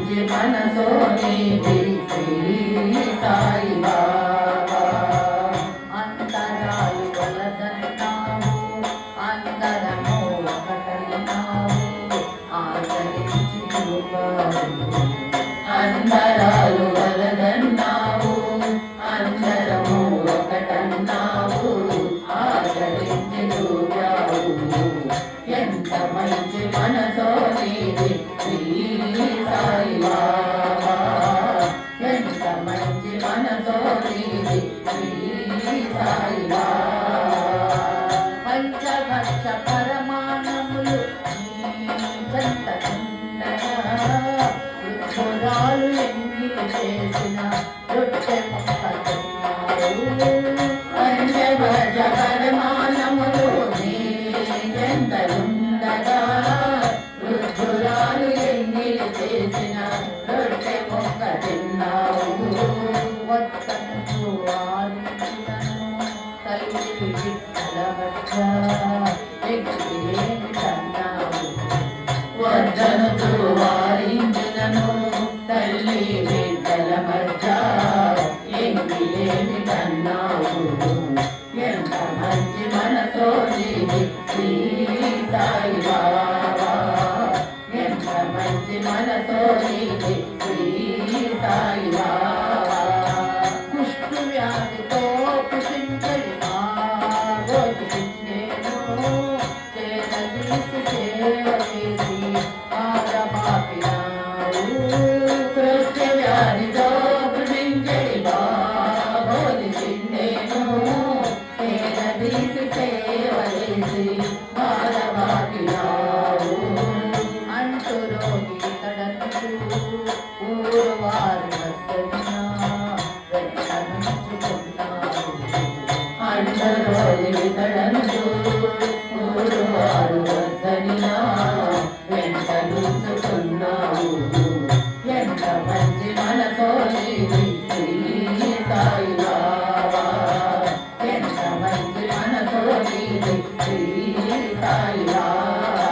మంచి మనసో నీది శ్రీ సాయి బాబా. అంతరాలు వలదన్నావు అందరము ఒకటన్నావు ఆచరించి చూపావు. అందరాలు వలదన్నావు అందరము ఒకటన్నావు ఆచరించి చూపావు. ఎంత మంచి మనసో నీది శ్రీ సాయి బాబా. ఎంత మంచి మనసో నీది శ్రీ సాయి బాబా. పంచభక్ష పరమాణములు యుద్ధాలు ఎంగిలి చేసిన రొట్టె మొక్క తిన్నావు. పంచభక్ష పరమాణములు ఎంతలుండగా రుద్ధురాలు ఎంగిలి చేసిన రొట్టె మొక్క తిన్నావు. వద్దను వారించులను తల్లి విట్టలవచ్చ ఎగిరేమి కన్నావు. వద్దను వారించులను తల్లి విట్టల మధ్య ఎంగిలేమి కన్నావు. ఎంత మంచి మనసో నీది శ్రీ సాయి బాబా. ఎంత మంచి మనసో నీది శ్రీ సాయి బాబా. కుష్టు వ్యాధితో కుషించడి నేను చేరదీసి సేవ చేసి ఆరబాపినావు. కృష్ణ వ్యాధితో కుషించడి నేను చేరదీసి సేవ చేసి ఆరబాపినావు. అంటూ రోగి తడంచు ఊరు వారు వద్దన్నా వెంటనుంచుకున్నావు. అంటూ రోగి తడంచు ఊరు వారు వద్దన్నా వెంటనుంచుకున్నావు. ఎంత మంచి మనసో నీది శ్రీ సాయి బాబా. ఎంత మంచి మనసో నీది శ్రీ సాయి బాబా.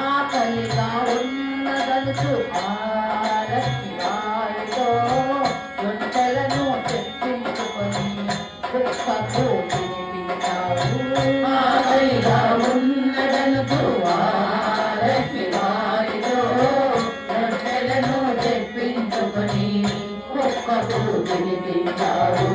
ఆకలిగా ఉన్నదలుచు ఆరతి వారితో రొట్టెలను తెప్పించుకొని కుక్కకు తినిపించావు. ఆకలిగా ఉన్నదలుచు ఆరతి వారితో రొట్టెలను తెప్పించుకొని కుక్కకు తినిపించావు.